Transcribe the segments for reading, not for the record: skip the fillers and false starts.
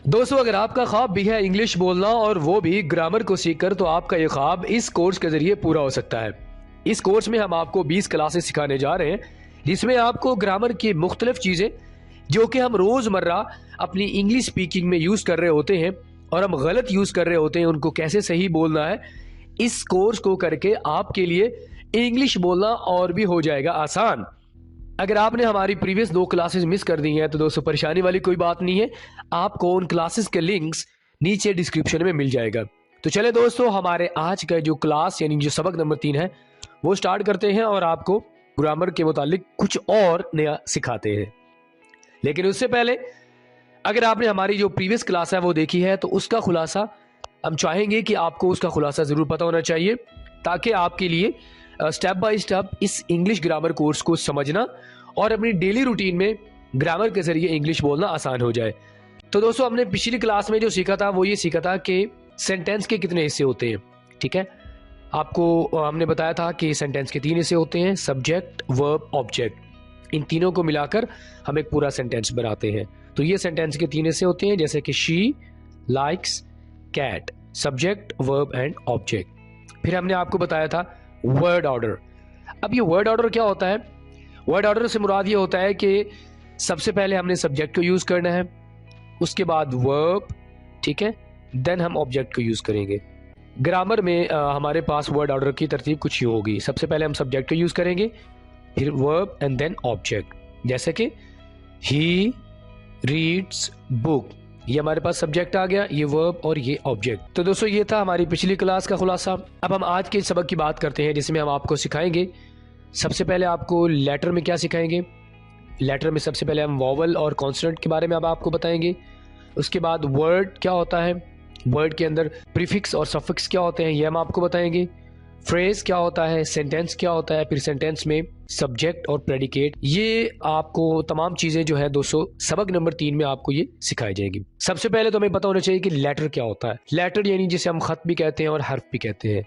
दोस्तों, अगर आपका ख्वाब भी है इंग्लिश बोलना और वो भी ग्रामर को सीखकर, तो आपका ये ख्वाब इस कोर्स के जरिए पूरा हो सकता है। इस कोर्स में हम आपको 20 क्लासेस सिखाने जा रहे हैं, जिसमें आपको ग्रामर की मुख्तलिफ चीज़ें जो कि हम रोज़मर्रा अपनी इंग्लिश स्पीकिंग में यूज़ कर रहे होते हैं और हम गलत यूज़ कर रहे होते हैं, उनको कैसे सही बोलना है। इस कोर्स को करके आपके लिए इंग्लिश बोलना और भी हो जाएगा आसान। अगर आपने हमारी प्रीवियस 2 क्लासेस मिस कर दी हैं तो दोस्तों परेशानी वाली कोई बात नहीं है, आपको उन क्लासेस के लिंक्स नीचे डिस्क्रिप्शन में मिल जाएगा। तो चले दोस्तों, हमारे आज का जो क्लास यानी जो सबक नंबर 3 है वो स्टार्ट करते हैं और आपको ग्रामर के मुतालिक कुछ और नया सिखाते हैं। लेकिन उससे पहले अगर आपने हमारी जो प्रीवियस क्लास है वो देखी है तो उसका खुलासा हम चाहेंगे कि आपको उसका खुलासा ज़रूर पता होना चाहिए, ताकि आपके लिए स्टेप बाय स्टेप इस इंग्लिश ग्रामर कोर्स को समझना और अपनी डेली रूटीन में ग्रामर के ज़रिए इंग्लिश बोलना आसान हो जाए। तो दोस्तों, हमने पिछली क्लास में जो सीखा था वो ये सीखा था कि सेंटेंस के कितने हिस्से होते हैं। ठीक है, आपको हमने बताया था कि सेंटेंस के 3 हिस्से होते हैं, सब्जेक्ट, वर्ब, ऑब्जेक्ट। इन तीनों को मिलाकर हम एक पूरा सेंटेंस बनाते हैं। तो ये सेंटेंस के 3 हिस्से होते हैं, जैसे कि she likes cat, subject, verb and object. फिर हमने आपको बताया था वर्ड ऑर्डर। अब ये वर्ड ऑर्डर क्या होता है? वर्ड ऑर्डर से मुराद ये होता है कि सबसे पहले हमने सब्जेक्ट को यूज़ करना है, उसके बाद वर्ब, ठीक है, देन हम ऑब्जेक्ट को यूज़ करेंगे। ग्रामर में हमारे पास वर्ड ऑर्डर की तरतीब कुछ यूँ होगी, सबसे पहले हम सब्जेक्ट को यूज़ करेंगे, फिर वर्ब एंड देन ऑब्जेक्ट। जैसे कि ही रीड्स बुक, ये हमारे पास सब्जेक्ट आ गया, ये वर्ब और ये ऑब्जेक्ट। तो दोस्तों, ये था हमारी पिछली क्लास का खुलासा। अब हम आज के सबक की बात करते हैं, जिसमें हम आपको सिखाएंगे, सबसे पहले आपको लेटर में क्या सिखाएंगे। लेटर में सबसे पहले हम वॉवल और कॉन्सोनेंट के बारे में अब आपको बताएंगे। उसके बाद वर्ड क्या होता है, वर्ड के अंदर प्रीफिक्स और सफिक्स क्या होते हैं, ये हम आपको बताएंगे। फ्रेज क्या होता है, सेंटेंस क्या होता है, फिर सेंटेंस में सब्जेक्ट और प्रेडिकेट। ये आपको तमाम चीज़ें जो है दोस्तों सबक नंबर 3 में आपको ये सिखाई जाएगी। सबसे पहले तो हमें पता होना चाहिए कि लेटर क्या होता है। लेटर यानी जिसे हम खत भी कहते हैं और हर्फ भी कहते हैं।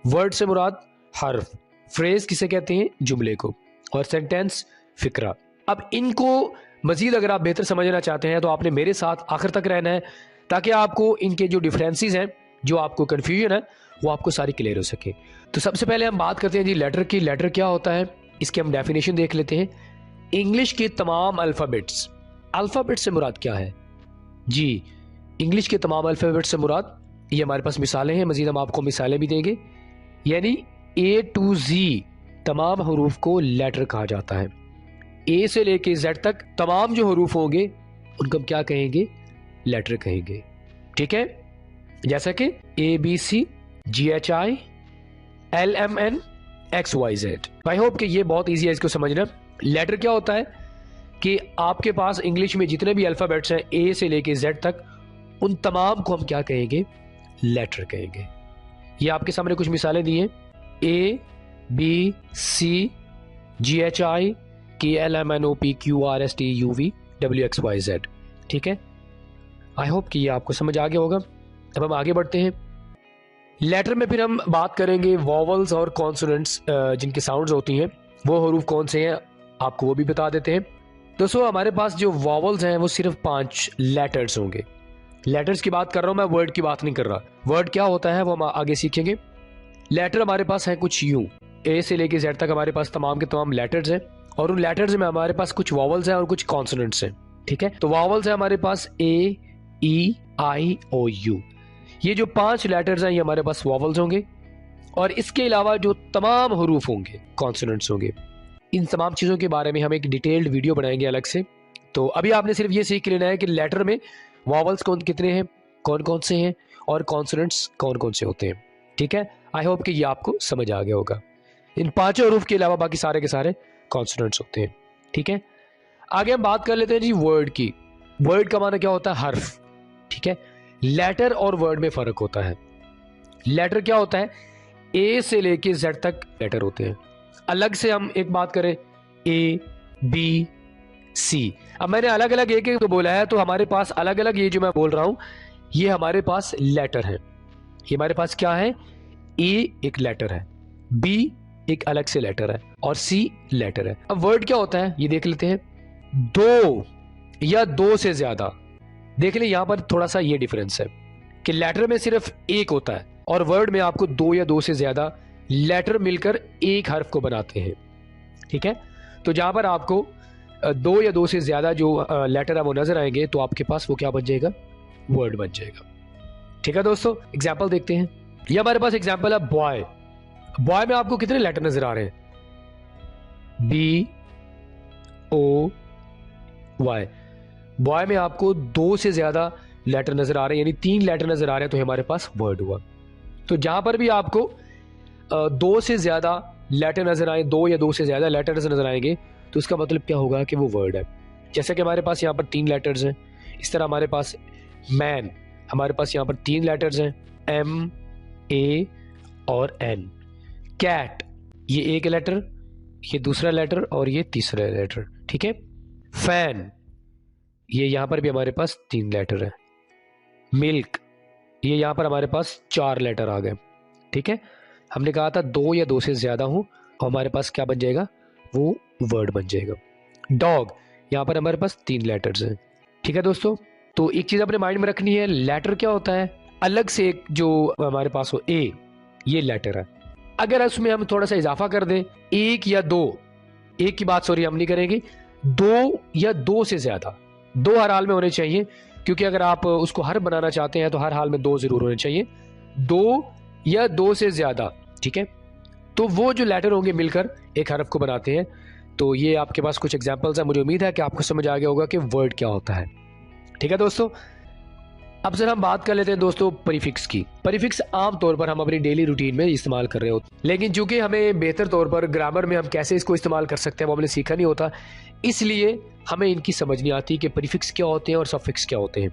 वर्ड से मुराद हर्फ, फ्रेज किसे कहते हैं, जुमले को, और सेंटेंस फिक्रा। अब इनको मजीद अगर आप बेहतर समझना चाहते हैं तो आपने मेरे साथ आखिर तक रहना है, ताकि आपको इनके जो डिफरेंसेस हैं, जो आपको कन्फ्यूजन है, वो आपको सारी क्लियर हो सके। तो सबसे पहले हम बात करते हैं जी लेटर की। लेटर क्या होता है, इसकी हम डेफिनेशन देख लेते हैं। इंग्लिश के तमाम अल्फ़ाबेट्स, अल्फ़ाबेट से मुराद क्या है जी, इंग्लिश के तमाम अल्फ़ाबेट से मुराद, ये हमारे पास मिसालें हैं, मजीद हम आपको मिसालें भी देंगे। यानी A to Z तमाम हरूफ को लेटर कहा जाता है। ए से लेके Z तक तमाम जो हरूफ होंगे उनको हम क्या कहेंगे, लेटर कहेंगे। ठीक है, जैसा कि ABC, GHI, LMN, XYZ। I hope कि ये बहुत ईजी है इसको समझना। लेटर क्या होता है कि आपके पास इंग्लिश में जितने भी अल्फ़ाबेट्स हैं A से लेके Z तक, उन तमाम को हम क्या कहेंगे, लेटर कहेंगे। ये आपके सामने कुछ मिसालें दी हैं, ABC, GHI, KLMNOP, QRST, UV, WXYZ। ठीक है, आई होप कि ये आपको समझ आ गया होगा। अब हम आगे बढ़ते हैं। लेटर में फिर हम बात करेंगे वॉवल्स और कॉन्सोनेंट्स, जिनकी साउंड्स होती हैं, वो हरूफ कौन से हैं आपको वो भी बता देते हैं। दोस्तों, हमारे पास जो वॉवल्स हैं वो सिर्फ 5 लेटर्स होंगे। लेटर्स की बात कर रहा हूँ मैं, वर्ड की बात नहीं कर रहा। वर्ड क्या होता है वो हम आगे सीखेंगे। लेटर हमारे पास है कुछ यूं, ए से लेके जेड तक हमारे पास तमाम के तमाम लेटर्स हैं, और उन लेटर्स में हमारे पास कुछ वॉवल्स हैं और कुछ कॉन्सोनेंट्स हैं। ठीक है, तो वॉवल्स है हमारे पास A, E, I, O, U। ये जो 5 लेटर्स हैं ये हमारे पास वॉवल्स होंगे, और इसके अलावा जो तमाम हरूफ होंगे कॉन्सोनेंट्स होंगे। इन तमाम चीज़ों के बारे में हम एक डिटेल्ड वीडियो बनाएंगे अलग से। तो अभी आपने सिर्फ ये सीख लेना है कि लेटर में वॉवल्स कितने हैं, कौन कौन से हैं, और कॉन्सोनेंट्स कौन कौन से होते हैं। ठीक है, आई होप कि ये आपको समझ आ गया होगा। इन 5 हरूफ के अलावा बाकी सारे के सारे कॉन्सोनेंट्स होते हैं। ठीक है, आगे हम बात कर लेते हैं जी वर्ड की। वर्ड का माना क्या होता है, हर्फ। ठीक है, लेटर और वर्ड में फ़र्क होता है। लेटर क्या होता है, A से लेके Z तक लेटर होते हैं। अलग से हम एक बात करें, A, B, C। अब मैंने अलग अलग एक एक बोला है, तो हमारे पास अलग अलग ये जो मैं बोल रहा हूं ये हमारे पास लेटर है। ये हमारे पास क्या है, A एक लेटर है, B एक अलग से लेटर है, और C लेटर है। अब वर्ड क्या होता है ये देख लेते हैं। 2 या 2 से ज्यादा देख ले यहाँ पर थोड़ा सा ये डिफरेंस है कि लेटर में सिर्फ एक होता है और वर्ड में आपको दो या दो से ज्यादा लेटर मिलकर एक हर्फ को बनाते हैं। ठीक है, तो जहां पर आपको दो या दो से ज्यादा जो लेटर है वो नजर आएंगे तो आपके पास वो क्या बन जाएगा, वर्ड बन जाएगा। ठीक है दोस्तों, एग्जाम्पल देखते हैं। ये हमारे पास एग्जाम्पल है बॉय। बॉय में आपको कितने लेटर नजर आ रहे हैं, BOY। बॉय में आपको दो से ज्यादा लेटर नजर आ रहे हैं, यानी 3 लेटर नजर आ रहे हैं, तो हमारे पास वर्ड हुआ। तो जहां पर भी आपको दो से ज्यादा लेटर नजर आए, दो या दो से ज्यादा लेटर्स नजर आएंगे, तो इसका मतलब क्या होगा कि वो वर्ड है। जैसे कि हमारे पास यहाँ पर 3 लेटर्स हैं, इस तरह हमारे पास मैन, हमारे पास यहाँ पर 3 लेटर्स हैं, MA और N। कैट, ये एक लेटर, ये दूसरा लेटर और ये तीसरा लेटर। ठीक है, फैन, ये यहां पर भी हमारे पास 3 लेटर है। मिल्क, ये यहां पर हमारे पास 4 लेटर आ गए। ठीक है, हमने कहा था दो या दो से ज्यादा हो और हमारे पास क्या बन जाएगा, वो वर्ड बन जाएगा। डॉग, यहां पर हमारे पास 3 लेटर्स हैं। ठीक है दोस्तों, तो एक चीज अपने माइंड में रखनी है, लेटर क्या होता है, अलग से एक जो हमारे पास हो ए, ये लेटर है। अगर उसमें हम थोड़ा सा इजाफा कर दें, एक या दो, एक की बात सॉरी हम नहीं करेंगे, दो या दो से ज्यादा, दो हर हाल में होने चाहिए, क्योंकि अगर आप उसको हर बनाना चाहते हैं तो हर हाल में दो जरूर होने चाहिए, दो या दो से ज्यादा। ठीक है, तो वो जो लेटर होंगे मिलकर एक हरफ को बनाते हैं। तो ये आपके पास कुछ एग्जांपल्स हैं, मुझे उम्मीद है कि आपको समझ आ गया होगा कि वर्ड क्या होता है। ठीक है दोस्तों, अब सर हम बात कर लेते हैं दोस्तों प्रीफिक्स की। प्रीफिक्स आमतौर पर हम अपनी डेली रूटीन में इस्तेमाल कर रहे होते हैं, लेकिन चूंकि हमें बेहतर तौर पर ग्रामर में हम कैसे इसको इस्तेमाल कर सकते हैं वो हमने सीखा नहीं होता, इसलिए हमें इनकी समझ नहीं आती कि प्रीफिक्स क्या होते हैं और सफिक्स क्या होते हैं।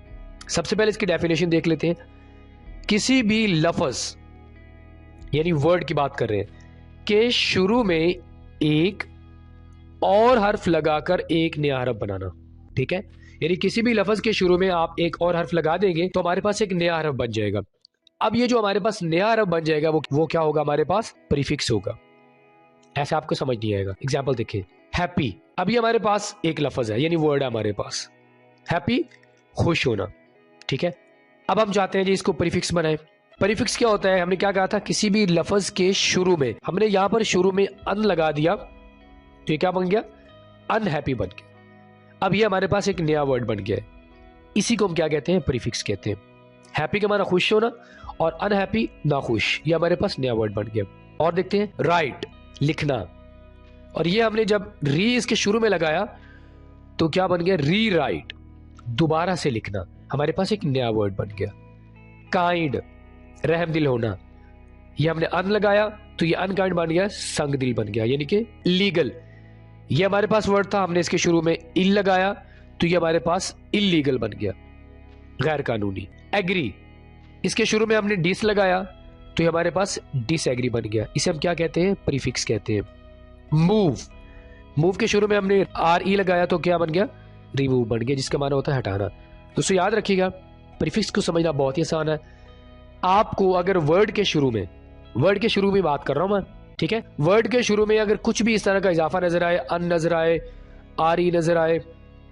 सबसे पहले इसकी डेफिनेशन देख लेते हैं। किसी भी लफ्ज यानी वर्ड की बात कर रहे हैं के शुरू में एक और हर्फ लगाकर एक नया हर्फ बनाना। ठीक है, यानी किसी भी लफ्ज के शुरू में आप एक और हर्फ लगा देंगे तो हमारे पास एक नया हर्फ बन जाएगा। अब ये जो हमारे पास नया हर्फ बन जाएगा वो क्या होगा, हमारे पास प्रीफिक्स होगा। ऐसा आपको समझ नहीं आएगा। एग्जाम्पल देखिए, हैप्पी, अभी हमारे पास एक लफ्ज है यानी वर्ड है हमारे पास, हैप्पी, खुश होना। ठीक है, अब हम चाहते हैं जी इसको प्रीफिक्स बनाएं। प्रीफिक्स क्या होता है, हमने क्या कहा था, किसी भी लफ्ज के शुरू में, हमने यहां पर शुरू में अन लगा दिया तो ये क्या बन गया, अनहैप्पी बन गया। अब ये हमारे पास एक नया वर्ड बन गया है, इसी को हम क्या कहते हैं, प्रीफिक्स कहते हैं। हैप्पी का माना खुश होना और अनहैप्पी नाखुश, ये हमारे पास नया वर्ड बन गया। और देखते हैं राइट, लिखना, और ये हमने जब री इसके शुरू में लगाया तो क्या बन गया, री राइट, दोबारा से लिखना, हमारे पास एक नया वर्ड बन गया। काइंड, रहम दिल होना, ये हमने अन लगाया तो ये अनकाइंड बन गया, संग दिल बन गया। यानी कि लीगल, ये हमारे पास वर्ड था, हमने इसके शुरू में इल लगाया तो ये हमारे पास इलीगल बन गया, गैर कानूनी। एग्री, इसके शुरू में हमने डिस लगाया तो ये हमारे पास डिसएग्री बन गया, इसे हम क्या कहते हैं, प्रीफिक्स कहते हैं। मूव, मूव के शुरू में हमने RE लगाया तो क्या बन गया, रिमूव बन गया, जिसका माना होता है हटाना। दोस्तों याद रखिएगा, प्रीफिक्स को समझना बहुत ही आसान है। आपको अगर वर्ड के शुरू में, वर्ड के शुरू में बात कर रहा हूं मैं, ठीक है, वर्ड के शुरू में अगर कुछ भी इस तरह का इजाफा नजर आए, अन नजर आए, RE नजर आए,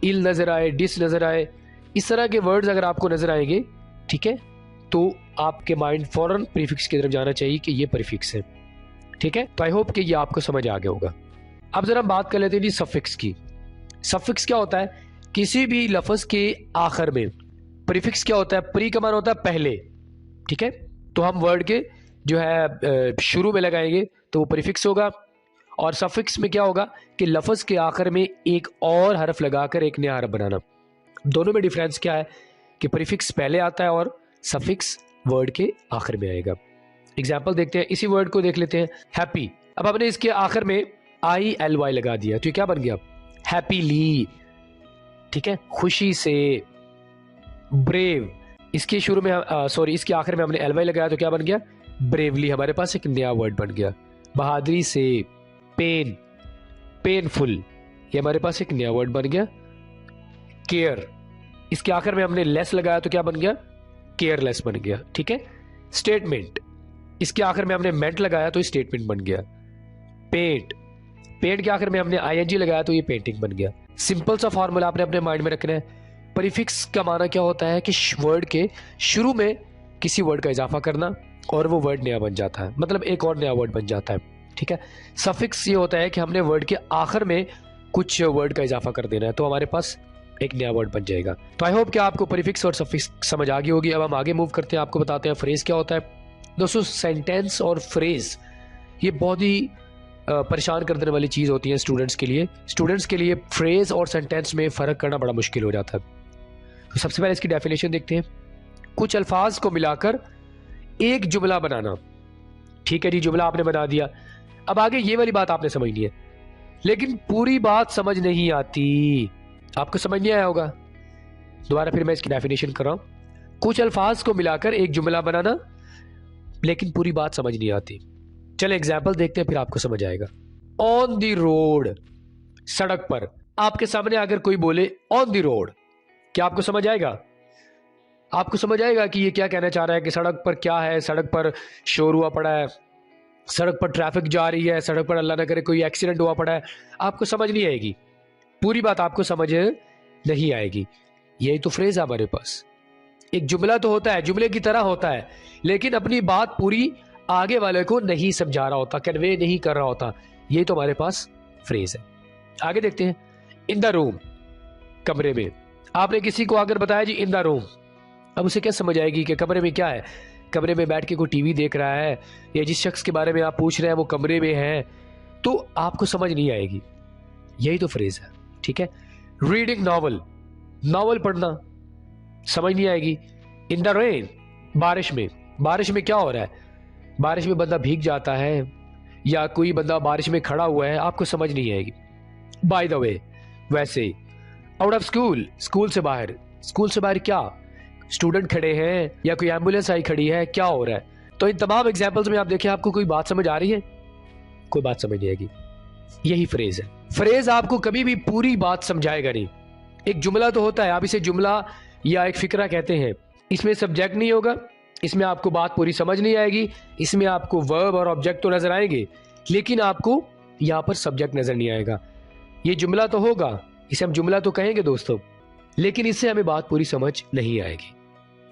इल नजर आए, डिस नजर आए, इस तरह के वर्ड्स अगर आपको नजर आएंगे, ठीक है, तो आपके माइंड फौरन प्रीफिक्स की तरफ जाना चाहिए कि ये प्रीफिक्स है। ठीक है, तो आई होप कि ये आपको समझ आ गया होगा। अब जरा हम बात कर लेते हैं जी सफिक्स की। सफिक्स क्या होता है, किसी भी लफ्ज के आखिर में। प्रीफिक्स क्या होता है, प्री का मान होता है पहले, ठीक है, तो हम वर्ड के जो है शुरू में लगाएंगे तो वो प्रीफिक्स होगा। और सफिक्स में क्या होगा कि लफ्ज के आखिर में एक और हरफ लगाकर एक नया हरफ बनाना। दोनों में डिफरेंस क्या है कि प्रीफिक्स पहले आता है और सफिक्स वर्ड के आखिर में आएगा। एग्जाम्पल देखते हैं, इसी वर्ड को देख लेते हैं, हैप्पी। अब हमने इसके आखिर में ILY लगा दिया तो ये क्या बन गया, हैप्पीली, ठीक है, खुशी से। ब्रेव, इसके शुरू में इसके आखिर में हमने LY लगाया तो क्या बन गया, ब्रेवली, हमारे पास एक नया वर्ड बन गया। बहादुरी से। पेन, पेनफुल, ये हमारे पास एक नया वर्ड बन गया। केयर, इसके आखिर में हमने लेस लगाया तो क्या बन गया, केयरलेस बन गया, ठीक है। स्टेटमेंट, इसके आखिर में हमने मेंट लगाया तो स्टेटमेंट बन गया। पेंट, पेंट के आखिर में हमने ING लगाया तो ये पेंटिंग बन गया। सिंपल सा फॉर्मूला आपने अपने माइंड में रखना है, प्रीफिक्स का माना क्या होता है कि वर्ड के शुरू में किसी वर्ड का इजाफा करना और वो वर्ड नया बन जाता है, मतलब एक और नया वर्ड बन जाता है। ठीक है। सफिक्स ये होता है कि हमने वर्ड के आखिर में कुछ वर्ड का इजाफा कर देना है, तो हमारे पास एक नया वर्ड बन जाएगा। तो आई होप कि आपको प्रीफिक्स और सफिक्स समझ आ गई होगी। अब हम आगे मूव करते हैं, आपको बताते हैं फ्रेज क्या होता है। दोस्तों, सेंटेंस और फ्रेज ये बहुत ही परेशान कर देने वाली चीज़ होती है स्टूडेंट्स के लिए। स्टूडेंट्स के लिए फ्रेज और सेंटेंस में फ़र्क करना बड़ा मुश्किल हो जाता है। तो सबसे पहले इसकी डेफिनेशन देखते हैं। कुछ अल्फाज को मिलाकर एक जुमला बनाना। ठीक है जी, जुमला आपने बना दिया। अब आगे ये वाली बात आपने समझनी है, लेकिन पूरी बात समझ नहीं आती। आपको समझ नहीं आया होगा, दोबारा फिर मैं इसकी डेफिनेशन कर रहा हूं। कुछ अल्फाज को मिलाकर एक जुमला बनाना, लेकिन पूरी बात समझ नहीं आती। चले एग्जाम्पल देखते हैं, फिर आपको समझ आएगा। ऑन द रोड, सड़क पर। आपके सामने अगर कोई बोले ऑन द रोड, क्या आपको समझ आएगा? आपको समझ आएगा कि ये क्या कहना चाह रहा है कि सड़क पर क्या है, सड़क पर शोर हुआ पड़ा है, सड़क पर ट्रैफिक जा रही है, सड़क पर अल्लाह ना करे कोई एक्सीडेंट हुआ पड़ा है। आपको समझ नहीं आएगी, पूरी बात आपको समझ नहीं आएगी। यही तो फ्रेज है हमारे पास। एक जुमला तो होता है, जुमले की तरह होता है, लेकिन अपनी बात पूरी आगे वाले को नहीं समझा रहा होता, कन्वे नहीं कर रहा होता। ये तो हमारे पास फ्रेज है। आगे देखते हैं। इन द रूम, कमरे में। आपने किसी को अगर बताया जी इन द रूम, अब उसे क्या समझ आएगी कि कमरे में क्या है? कमरे में बैठ के कोई टीवी देख रहा है, या जिस शख्स के बारे में आप पूछ रहे हैं वो कमरे में है, तो आपको समझ नहीं आएगी। यही तो फ्रेज है। ठीक है। रीडिंग नॉवल, नॉवल पढ़ना, समझ नहीं आएगी। इन द रेन, बारिश में। बारिश में क्या हो रहा है? बारिश में बंदा भीग जाता है या कोई बंदा बारिश में खड़ा हुआ है, आपको समझ नहीं आएगी। बाय द वे, वैसे। आउट ऑफ स्कूल, स्कूल से बाहर। स्कूल से बाहर क्या? स्टूडेंट खड़े हैं या कोई एम्बुलेंस आई खड़ी है, क्या हो रहा है? तो इन तमाम एग्जाम्पल्स में आप देखें, आपको कोई बात समझ आ रही है? कोई बात समझ नहीं आएगी। यही फ्रेज है। फ्रेज आपको कभी भी पूरी बात समझाएगा नहीं। एक जुमला तो होता है, आप इसे जुमला या एक फिक्रा कहते हैं। इसमें सब्जेक्ट नहीं होगा, इसमें आपको बात पूरी समझ नहीं आएगी, इसमें आपको वर्ब और ऑब्जेक्ट तो नजर आएंगे, लेकिन आपको यहां पर सब्जेक्ट नजर नहीं आएगा। ये जुमला तो होगा, इसे हम जुमला तो कहेंगे दोस्तों, लेकिन इससे हमें बात पूरी समझ नहीं आएगी।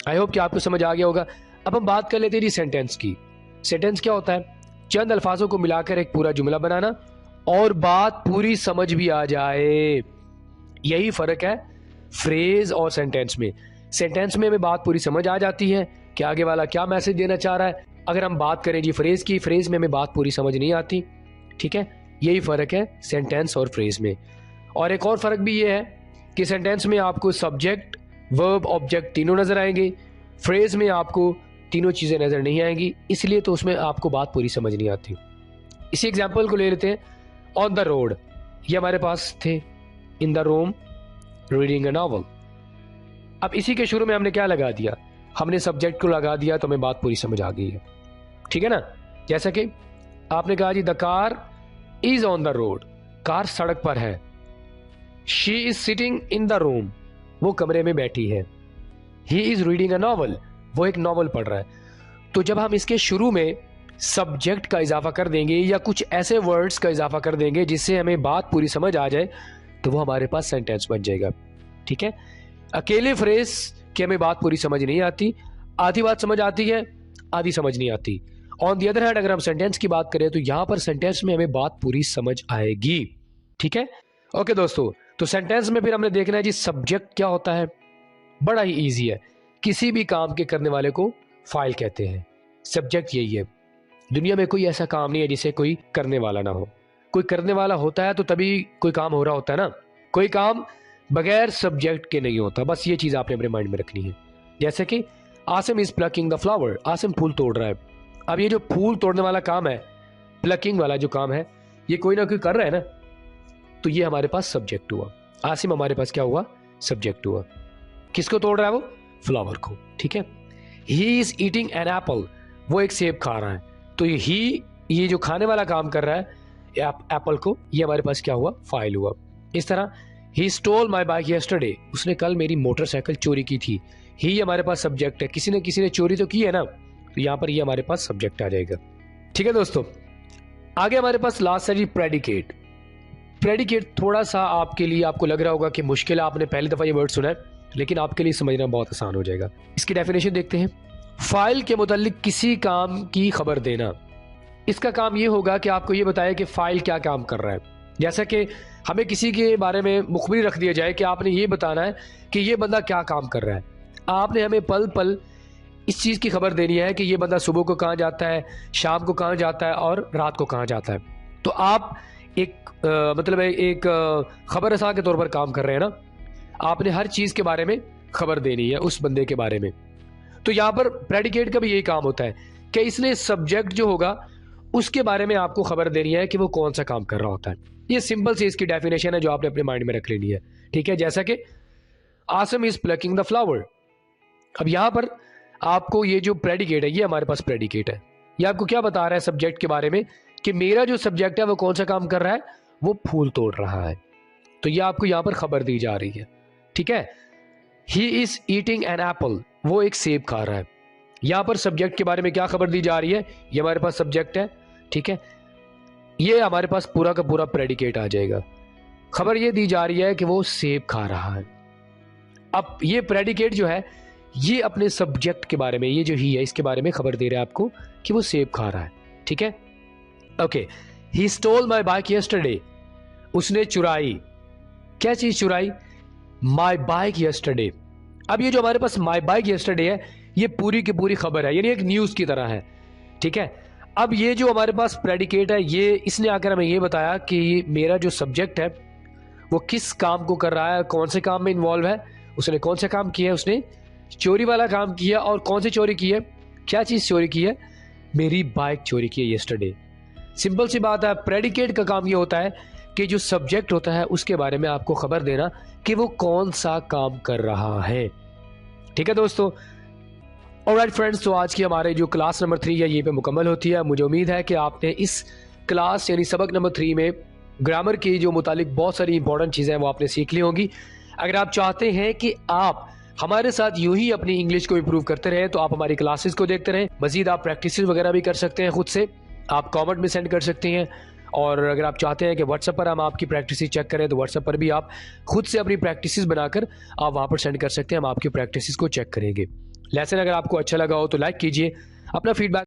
आई होप कि आपको समझ आ गया होगा। अब हम बात कर लेते हैं जी सेंटेंस की। सेंटेंस क्या होता है? चंद अल्फाजों को मिलाकर एक पूरा जुमला बनाना और बात पूरी समझ भी आ जाए। यही फर्क है फ्रेज और सेंटेंस में। सेंटेंस में हमें बात पूरी समझ आ जाती है कि आगे वाला क्या मैसेज देना चाह रहा है। अगर हम बात करें जी फ्रेज की, फ्रेज में हमें बात पूरी समझ नहीं आती। ठीक है। यही फर्क है सेंटेंस और फ्रेज में। और एक और फर्क भी ये है कि सेंटेंस में आपको सब्जेक्ट, वर्ब, ऑब्जेक्ट तीनों नजर आएंगे। फ्रेज में आपको तीनों चीजें नजर नहीं आएंगी, इसलिए तो उसमें आपको बात पूरी समझ नहीं आती। इसी एग्जाम्पल को ले लेते हैं। ऑन द रोड, ये हमारे पास थे। इन the room, reading a novel. अब इसी के शुरू में हमने क्या लगा दिया? हमने सब्जेक्ट को लगा दिया, तो हमें बात पूरी समझ आ गई है। ठीक है ना। जैसा कि आपने कहा जी the car is on the road, car सड़क पर है। She is sitting in the room, वो कमरे में बैठी है। He is reading a novel, वो एक नॉवल पढ़ रहा है। तो जब हम इसके शुरू में सब्जेक्ट का इजाफा कर देंगे या कुछ ऐसे वर्ड्स का इजाफा कर देंगे जिससे हमें बात पूरी समझ आ जाए, तो वो हमारे पास सेंटेंस बन जाएगा। ठीक है। अकेले फ्रेज की हमें बात पूरी समझ नहीं आती, आधी बात समझ आती है, आधी समझ नहीं आती। ऑन दी अदर हैंड अगर हम सेंटेंस की बात करें तो यहां पर सेंटेंस में हमें बात पूरी समझ आएगी। ठीक है। ओके दोस्तों, तो सेंटेंस में फिर हमने देखना है जी सब्जेक्ट क्या होता है। बड़ा ही इजी है। किसी भी काम के करने वाले को फाइल कहते हैं। सब्जेक्ट यही है। दुनिया में कोई ऐसा काम नहीं है जिसे कोई करने वाला ना हो। कोई करने वाला होता है तो तभी कोई काम हो रहा होता है ना। कोई काम बगैर सब्जेक्ट के नहीं होता। बस ये चीज आपने अपने माइंड में रखनी है। जैसे कि Asim is plucking the flower, Asim फूल तोड़ रहा है। अब ये जो फूल तोड़ने वाला काम है, प्लकिंग वाला जो काम है, ये कोई ना कोई कर रहा है ना, तो ये हमारे पास सब्जेक्ट हुआ। आसिम हमारे पास क्या हुआ? सब्जेक्ट हुआ। किसको तोड़ रहा है वो? फ्लावर को। ठीक है। He is eating an apple, वो एक सेब खा रहा है। तो ये जो खाने वाला काम कर रहा है एप्पल को, ये हमारे पास क्या हुआ? फाइल हुआ। इस तरह he stole my bike yesterday, उसने कल मेरी मोटरसाइकिल चोरी की थी। ही हमारे पास सब्जेक्ट है, किसी ने चोरी तो की है ना, तो यहां पर ये हमारे पास सब्जेक्ट आ जाएगा। ठीक है दोस्तों, आगे हमारे पास लास्ट है जी प्रेडिकेट। प्रेडिकेट थोड़ा सा आपके लिए आपको लग रहा होगा कि मुश्किल है, आपने पहली दफा ये वर्ड सुना है। लेकिन आपके लिए समझना बहुत आसान हो जाएगा। इसकी डेफिनेशन देखते हैं। फाइल के मुतालिक किसी काम की खबर देना। इसका काम ये होगा कि आपको ये बताए कि फाइल क्या काम कर रहा है। जैसा कि हमें किसी के बारे में मुखबिर रख दिया जाए कि आपने ये बताना है कि ये बंदा क्या काम कर रहा है। आपने हमें पल पल इस चीज़ की खबर देनी है कि ये बंदा सुबह को कहाँ जाता है, शाम को कहाँ जाता है और रात को कहाँ जाता है। तो आप एक खबर रसा के तौर पर काम कर रहे हैं ना। आपने हर चीज़ के बारे में खबर देनी है उस बंदे के बारे में। तो यहाँ पर प्रेडिकेट का भी यही काम होता है कि इसने सब्जेक्ट जो होगा उसके बारे में आपको खबर देनी है कि वो कौन सा काम कर रहा होता है। ये सिंपल सी इसकी डेफिनेशन है जो आपने अपने माइंड में रख लेनी है, ठीक है। जैसा कि Asam is plucking the flower. अब यहाँ पर आपको ये जो प्रेडिकेट है, ये हमारे पास प्रेडिकेट है, ये आपको क्या बता रहा है सब्जेक्ट के बारे में कि मेरा जो सब्जेक्ट है वो कौन सा काम कर रहा है, वो फूल तोड़ रहा है। तो ये आपको यहाँ पर खबर दी जा रही है, ठीक है। He is eating an apple, वो एक सेब खा रहा है। यहाँ पर सब्जेक्ट के बारे में क्या खबर दी जा रही है, ये हमारे पास सब्जेक्ट है, ठीक है। ये हमारे पास पूरा का पूरा प्रेडिकेट आ जाएगा। खबर ये दी जा रही है कि वो सेब खा रहा है। अब ये प्रेडिकेट जो है ये अपने सब्जेक्ट के बारे में, ये जो ही है इसके बारे में खबर दे रहा है आपको कि वो सेब खा रहा है, ठीक है। Okay, he stole my bike yesterday, उसने चुराई। क्या चीज चुराई? My bike yesterday. अब ये जो हमारे पास माई बाइक यस्टरडे है ये पूरी की पूरी खबर है, यानी एक न्यूज की तरह है, ठीक है। अब ये जो हमारे पास प्रेडिकेट है ये इसने आकर हमें ये बताया कि मेरा जो सब्जेक्ट है वो किस काम को कर रहा है, कौन से काम में इन्वॉल्व है। उसने कौन सा काम किया है, उसने चोरी वाला काम किया। और कौन सी चोरी की है, क्या चीज चोरी की है, मेरी बाइक चोरी की है यस्टरडे। सिंपल सी बात है, प्रेडिकेट का काम ये होता है कि जो सब्जेक्ट होता है उसके बारे में आपको खबर देना कि वो कौन सा काम कर रहा है, ठीक है दोस्तों। ऑलराइट फ्रेंड्स, तो आज की हमारे जो क्लास नंबर 3 है ये पे मुकम्मल होती है। मुझे उम्मीद है कि आपने इस क्लास यानी सबक नंबर 3 में ग्रामर की जो मुतालिक बहुत सारी इंपॉर्टेंट चीज़ें हैं वो आपने सीख ली होंगी। अगर आप चाहते हैं कि आप हमारे साथ यूं ही अपनी इंग्लिश को इंप्रूव करते रहें तो आप हमारी क्लासेस को देखते रहें। मजीद आप प्रैक्टिस वगैरह भी कर सकते हैं खुद से, आप कमेंट में सेंड कर सकते हैं। और अगर आप चाहते हैं कि व्हाट्सएप पर हम आपकी प्रैक्टिस चेक करें तो व्हाट्सएप पर भी आप खुद से अपनी प्रैक्टिस बनाकर आप वहाँ पर सेंड कर सकते हैं, हम आपकी प्रैक्टिस को चेक करेंगे। लेसन अगर आपको अच्छा लगा हो तो लाइक कीजिए, अपना फीडबैक